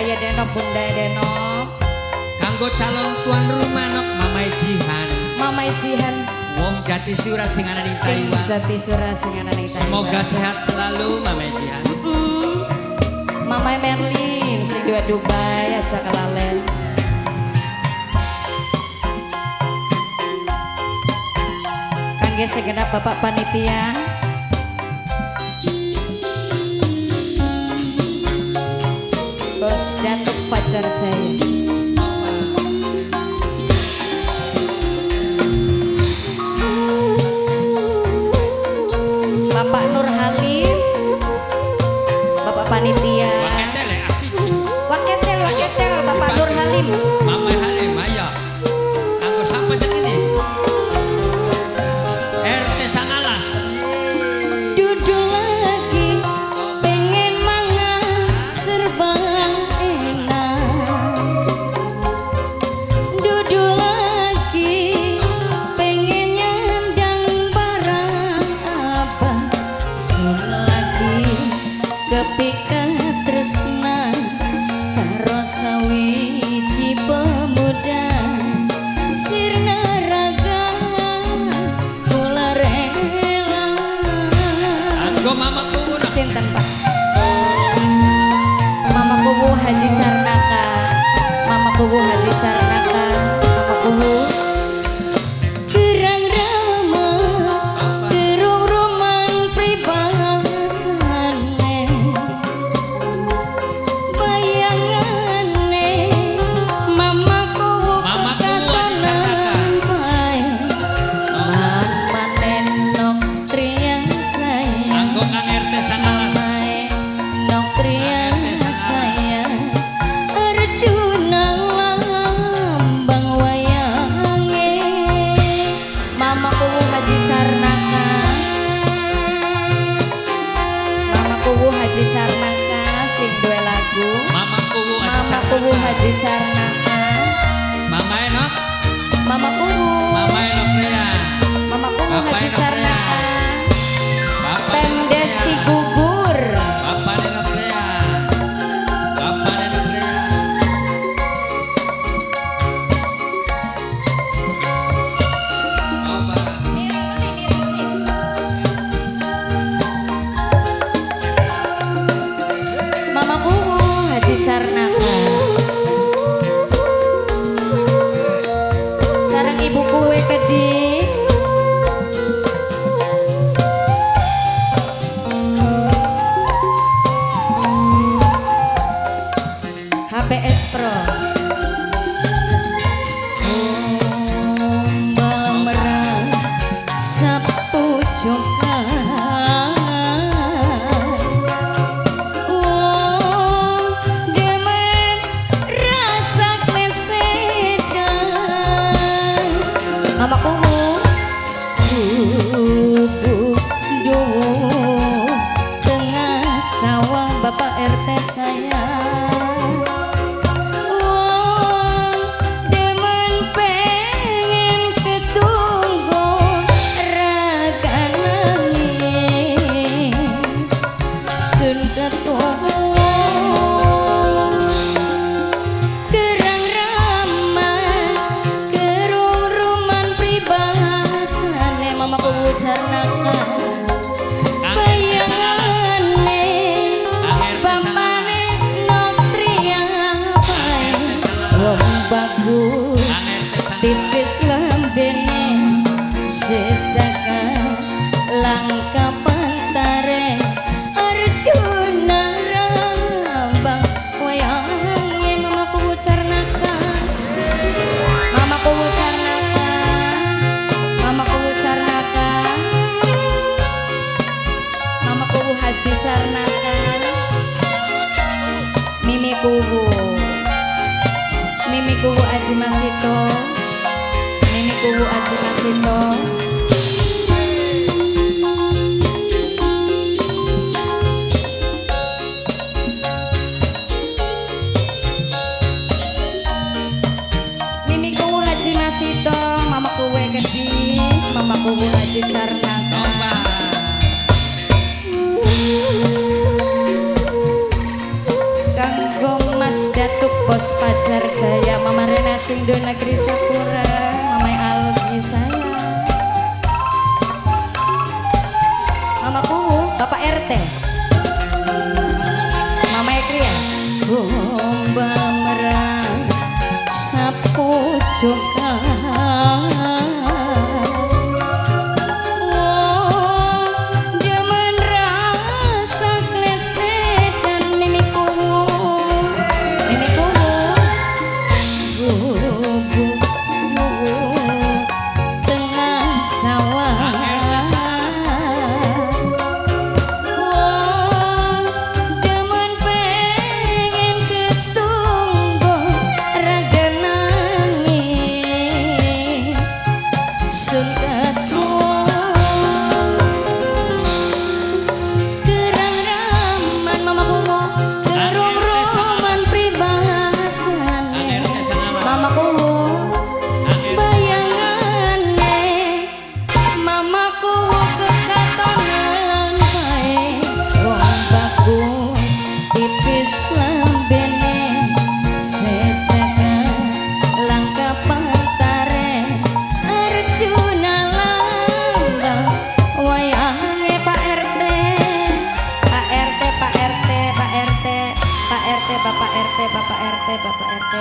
Ayah Denok, Bunda Denok. Kanggo calon tuan rumah nok Mamai Jihan. Mamai Jihan. Wong Jatisura sing ana ning Sing Taiwan. Jatisura sing ana ning Taiwan. Semoga sehat selalu Mamai Jihan. Mamai Merlin sing dua Dubai aja kalalen. Kangge segenap Bapak panitia. Bos Datuk Fajar Jaya. Bapak Nur Halim, Bapak panitia. Waketel, Bapak Nur Halim. Mama Halim, ayo. Kanggo sapa jeneng ini? RT Sangalas. Duduk lagi, pengen mangan serba enak. Duduk lagi, pengen nyandang barang apa. Sun lagi kepikat tresna karo sawiji pemuda. Sirna raga kula rela. Kanggo Mama Kuwu nok. Sinten Pak? Mama Kuwu Haji Carnaka. Mama Kuwu Haji Carnaka. Mama Kuwu. Gerang rama, gerung roman pribahasane. Bayangane, Mama Kuwu Mama Kuwu Haji Carnaka. katonan bae. Mama nenok triyang sayang. Kanggo Kang RT Sangalas. Mamae nokrian saya Arjuna lambang wayange. Mama Kuwu Haji Carnaka. Mama Kuwu Haji Carnaka sing duwe lagu. Mama Kuwu Haji Mama Kuwu Carnaka. Haji Carnaka. Mama Enok. Mama Kuwu. Mama Enok Lea. Mama Kuwu Bapak Haji Enok Carnaka. Bapak Pemdes Enok Lea. Cigugur. Bapak Enok Lea. Bapak Enok Lea. Bapak. Mama Kuwu Haji Carnaka. Sareng ibu kue kedik. HPS Pro. Ombal merah sapu jokan. Wong demen rasa klesedan. Mama Kuwu bubuk dowo tengah sawah Bapak RT saya. Wong demen pengen ketunggu raga nanging sun ketunggu gerang ramah gerung ruman pribahasane. Mama Kuwu Carnaka. Bayangane bapane nok triyang bae. Wong bagus tipis lambene sejaka langka pantare. Arjuna rambang wayange. Mama Kuwu Carnaka. Mama Kuwu Carnaka. Mama Kuwu Carnaka. Mama Kuwu Haji Carnaka. Mimi Kuwu. Mimi Kuwu Aji Masito. Mimi Kuwu Aji Masito. Mimi Kuwu Haji Masito. Mama Kuwu Gede. Mama Kuwu Haji Carnaka. Kanggo Mas Bos Fajar Jaya, Mama Rena Sindo Negeri Sapura, Mama Alfi saya, Mama Kuwu, Bapak RT, Mama Ekria, gombal merah sapu juga. Bapak RT, Bapak RT, Bapak RT.